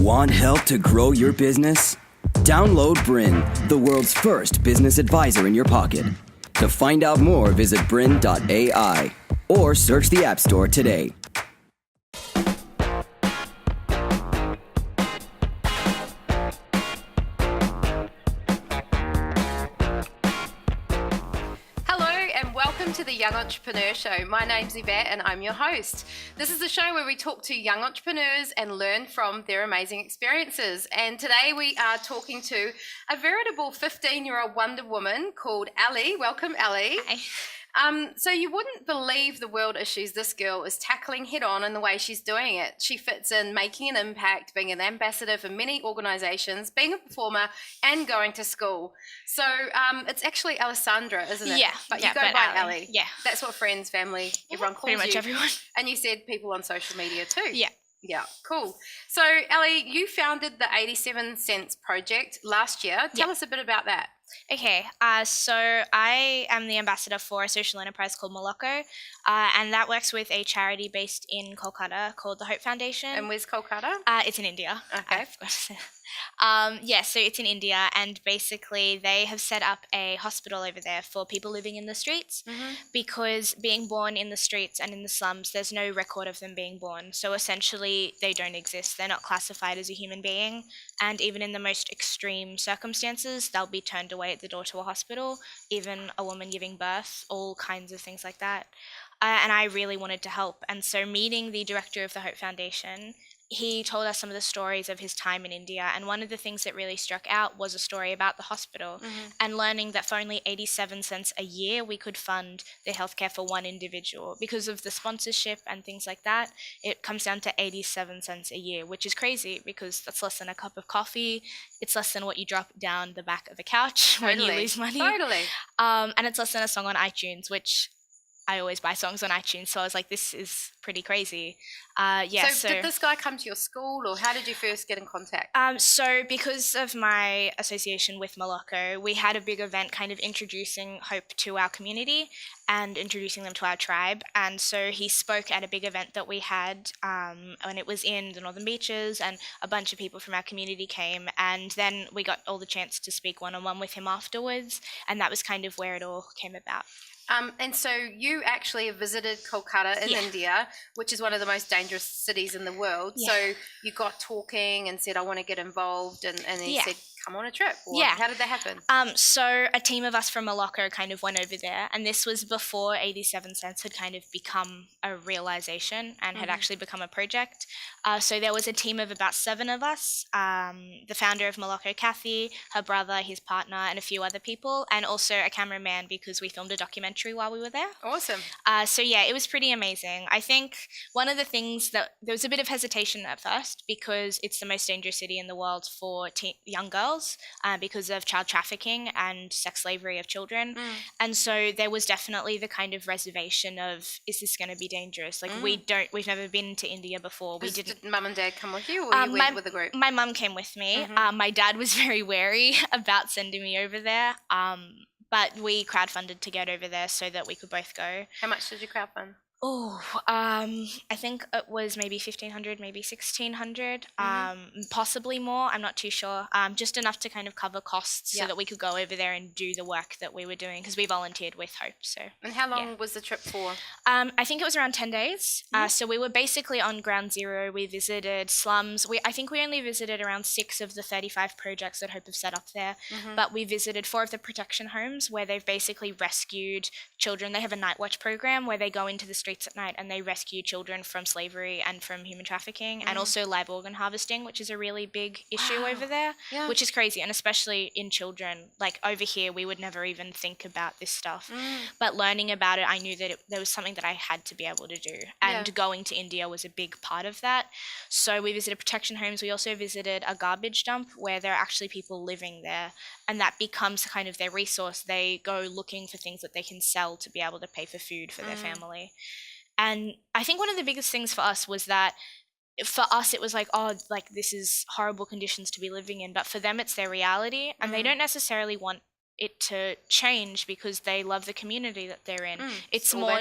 Want help to grow your business? Download BRiN, the world's first business advisor in your pocket. To find out more, visit BRiN.ai or search the App Store today. To the Young Entrepreneur Show. My name's Yvette and I'm your host. This is a show where we talk to young entrepreneurs and learn from their amazing experiences. And today we are talking to a veritable 15-year-old Wonder Woman called Ali. Welcome, Ali. Hi. So you wouldn't believe the world issues this girl is tackling head on in the way she's doing it. She fits in making an impact, being an ambassador for many organizations, being a performer, and going to school. So it's actually Alessandra, isn't it? Yeah. But you go by Ali. Yeah. That's what friends, family, everyone calls you. Pretty much everyone. And you said people on social media too. Yeah. Yeah, cool. So Ali, you founded the 87 Cents Project last year. Tell us a bit about that. Okay, so I am the ambassador for a social enterprise called Moloko, and that works with a charity based in Kolkata called the Hope Foundation. And where's Kolkata? It's in India. Okay. So it's in India, and basically they have set up a hospital over there for people living in the streets, because being born in the streets and in the slums, there's no record of them being born. So essentially they don't exist. They're not classified as a human being, and even in the most extreme circumstances, they'll be turned away at the door to a hospital, even a woman giving birth, all kinds of things like that. And I really wanted to help. And so meeting the director of the Hope Foundation, he told us some of the stories of his time in India. And one of the things that really struck out was a story about the hospital, and learning that for only 87 cents a year, we could fund the healthcare for one individual. Because of the sponsorship and things like that, it comes down to 87 cents a year, which is crazy because that's less than a cup of coffee. It's less than what you drop down the back of a couch when you lose money. Totally. And it's less than a song on iTunes, which I always buy songs on iTunes. So I was like, this is pretty crazy. So did this guy come to your school, or how did you first get in contact? So because of my association with Moloko, we had a big event kind of introducing Hope to our community and introducing them to our tribe. And so he spoke at a big event that we had, and it was in the Northern Beaches, and a bunch of people from our community came. And then we got all the chance to speak one-on-one with him afterwards. And that was kind of where it all came about. And so you actually have visited Kolkata in India, which is one of the most dangerous cities in the world. Yeah. So you got talking and said, I want to get involved. And then he said, come on a trip. Or how did that happen? So a team of us from Moloko kind of went over there. And this was before 87 Cents had kind of become a realization and had actually become a project. So there was a team of about 7 of us, the founder of Moloko, Kathy, her brother, his partner, and a few other people, and also a cameraman because we filmed a documentary while we were there. Awesome. So yeah, it was pretty amazing. I think one of the things that there was a bit of hesitation at first because it's the most dangerous city in the world for young girls, because of child trafficking and sex slavery of children. And so there was definitely the kind of reservation of, is this going to be dangerous? Like we've never been to India before. We didn't. Did mum and dad come with you, or you went with the group? My mum came with me. My dad was very wary about sending me over there. But we crowdfunded to get over there so that we could both go. How much did you crowdfund? I think it was maybe 1,500, maybe 1,600, possibly more. I'm not too sure. Just enough to kind of cover costs so that we could go over there and do the work that we were doing because we volunteered with Hope. So. And how long was the trip for? I think it was around 10 days. So we were basically on ground zero. We visited slums. I think we only visited around 6 of the 35 projects that Hope have set up there. But we visited 4 of the protection homes where they've basically rescued children. They have a night watch program where they go into the streets at night and they rescue children from slavery and from human trafficking, and also live organ harvesting, which is a really big issue over there, which is crazy, and especially in children. Like over here we would never even think about this stuff, but learning about it, I knew that there was something that I had to be able to do, and going to India was a big part of that. So we visited protection homes. We also visited a garbage dump where there are actually people living there, and that becomes kind of their resource. They go looking for things that they can sell to be able to pay for food for their family. And I think one of the biggest things for us was that for us it was like, oh, like this is horrible conditions to be living in, but for them it's their reality, and they don't necessarily want it to change because they love the community that they're in. It's more,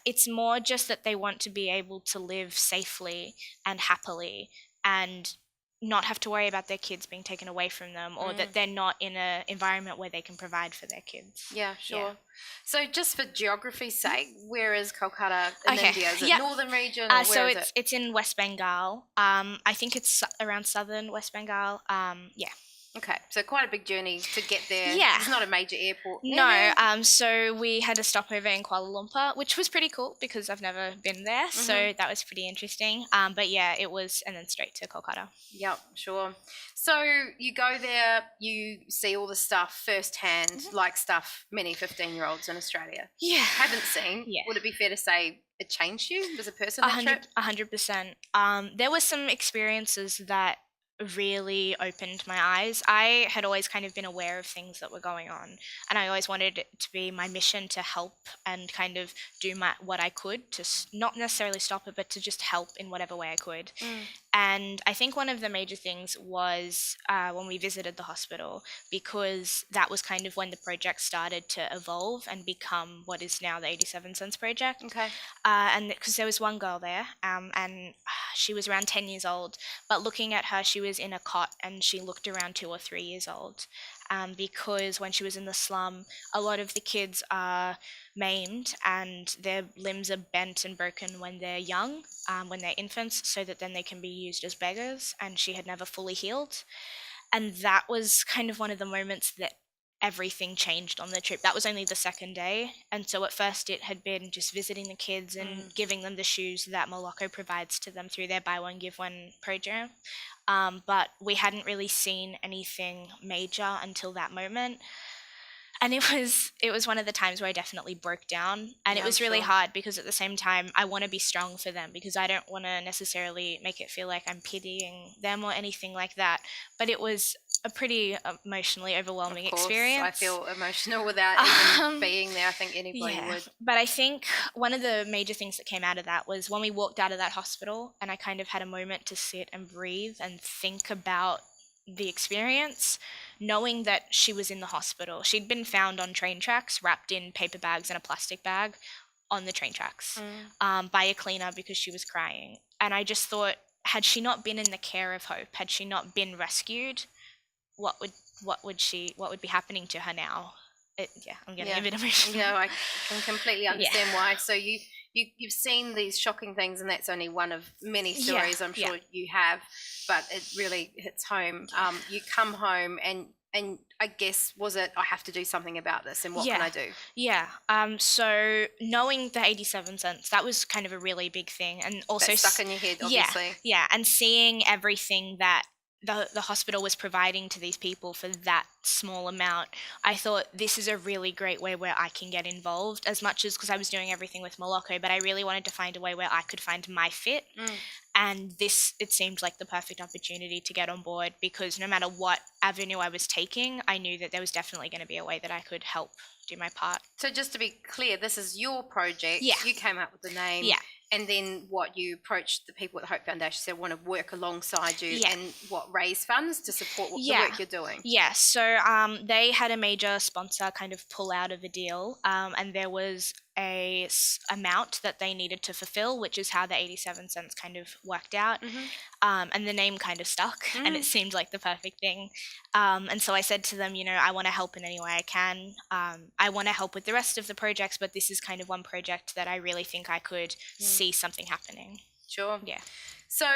it's more just that they want to be able to live safely and happily and not have to worry about their kids being taken away from them, or that they're not in an environment where they can provide for their kids. Yeah, sure. So just for geography's sake, where is Kolkata in India? Is it northern region, or so where is it? It's in West Bengal. I think it's around southern West Bengal. Okay, so quite a big journey to get there. Yeah. It's not a major airport. No, so we had a stopover in Kuala Lumpur, which was pretty cool because I've never been there, so that was pretty interesting. But yeah, it was, and then straight to Kolkata. Yep, sure. So you go there, you see all the stuff firsthand, like stuff many 15-year-olds in Australia haven't seen. Yeah. Would it be fair to say it changed you as a person, that trip? 100%. There were some experiences that really opened my eyes. I had always kind of been aware of things that were going on, and I always wanted it to be my mission to help and kind of do what I could to not necessarily stop it, but to just help in whatever way I could. And I think one of the major things was when we visited the hospital, because that was kind of when the project started to evolve and become what is now the 87 Cents Project. Okay. And because there was one girl there, and she was around 10 years old, but looking at her, she was in a cot and she looked around 2 or 3 years old. Because when she was in the slum, a lot of the kids are maimed and their limbs are bent and broken when they're young, when they're infants, so that then they can be used as beggars, and she had never fully healed. And that was kind of one of the moments that everything changed on the trip. That was only the second day, and so at first it had been just visiting the kids and giving them the shoes that Morocco provides to them through their buy one give one program. But we hadn't really seen anything major until that moment. And it was one of the times where I definitely broke down, and it was really hard, because at the same time I want to be strong for them, because I don't want to necessarily make it feel like I'm pitying them or anything like that. But it was a pretty emotionally overwhelming experience. I feel emotional without even being there. I think anybody would. But I think one of the major things that came out of that was when we walked out of that hospital, and I kind of had a moment to sit and breathe and think about the experience, knowing that she was in the hospital. She'd been found on train tracks, wrapped in paper bags and a plastic bag on the train tracks by a cleaner because she was crying. And I just thought, had she not been in the care of Hope, had she not been rescued, what would be happening to her now? I'm getting a bit emotional. Yeah, I can completely understand why. So you've seen these shocking things, and that's only one of many stories I'm sure you have, but it really hits home. You come home and I guess, was it, I have to do something about this, and what can I do? Yeah. So knowing the 87 cents, that was kind of a really big thing, and also that stuck in your head, obviously. Yeah, and seeing everything that the hospital was providing to these people for that small amount, I thought this is a really great way where I can get involved, as much as, because I was doing everything with Morocco, but I really wanted to find a way where I could find my fit. And this, it seemed like the perfect opportunity to get on board, because no matter what avenue I was taking, I knew that there was definitely going to be a way that I could help do my part. So just to be clear, this is your project. Yeah. You came up with the name. Yeah. And then you approached the people at the Hope Foundation, said want to work alongside you and raise funds to support the work you're doing. Yeah, so they had a major sponsor kind of pull out of a deal, and there was a amount that they needed to fulfill, which is how the 87 cents kind of worked out. And the name kind of stuck, and it seemed like the perfect thing. And so I said to them, I want to help in any way I can. I want to help with the rest of the projects, but this is kind of one project that I really think I could see something happening. Sure. Yeah. So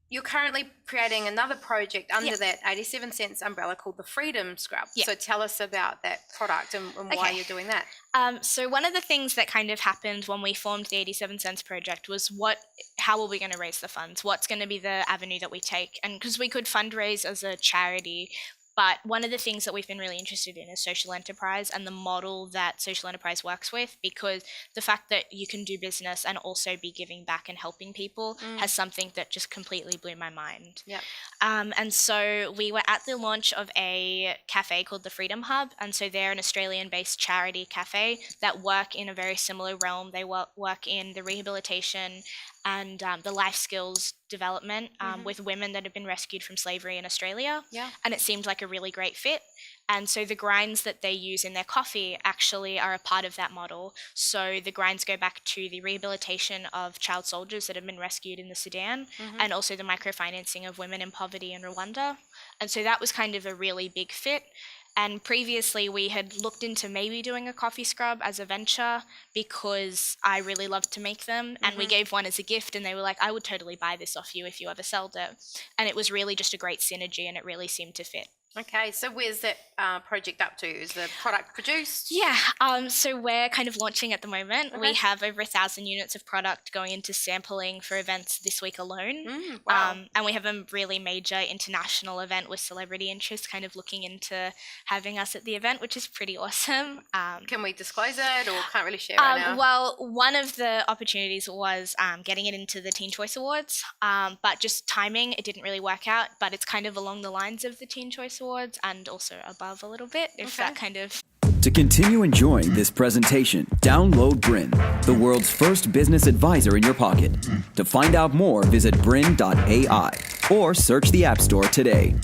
you're currently creating another project under that 87 cents umbrella called the Freedom Scrub. So tell us about that product and why you're doing that. So one of the things that kind of happened when we formed the 87 cents project was how are we going to raise the funds? What's going to be the avenue that we take? And because we could fundraise as a charity, but one of the things that we've been really interested in is social enterprise and the model that social enterprise works with, because the fact that you can do business and also be giving back and helping people has something that just completely blew my mind. Yep. And so we were at the launch of a cafe called the Freedom Hub, and so they're an Australian-based charity cafe that work in a very similar realm. They work in the rehabilitation and the life skills development with women that have been rescued from slavery in Australia. Yeah. And it seemed like a really great fit. And so the grinds that they use in their coffee actually are a part of that model. So the grinds go back to the rehabilitation of child soldiers that have been rescued in the Sudan, and also the microfinancing of women in poverty in Rwanda. And so that was kind of a really big fit. And previously we had looked into maybe doing a coffee scrub as a venture because I really loved to make them. And we gave one as a gift and they were like, I would totally buy this off you if you ever sold it. And it was really just a great synergy and it really seemed to fit. Okay, so where's that project up to? Is the product produced? Yeah, so we're kind of launching at the moment. Okay. We have over 1,000 units of product going into sampling for events this week alone. Wow. And we have a really major international event with celebrity interest kind of looking into having us at the event, which is pretty awesome. Can we disclose it or can't really share right now? Well, one of the opportunities was getting it into the Teen Choice Awards, but just timing, it didn't really work out, but it's kind of along the lines of the Teen Choice Awards and also above a little bit, if that kind of... To continue enjoying this presentation, download BRiN, the world's first business advisor in your pocket. To find out more, visit BRiN.ai or search the App Store today.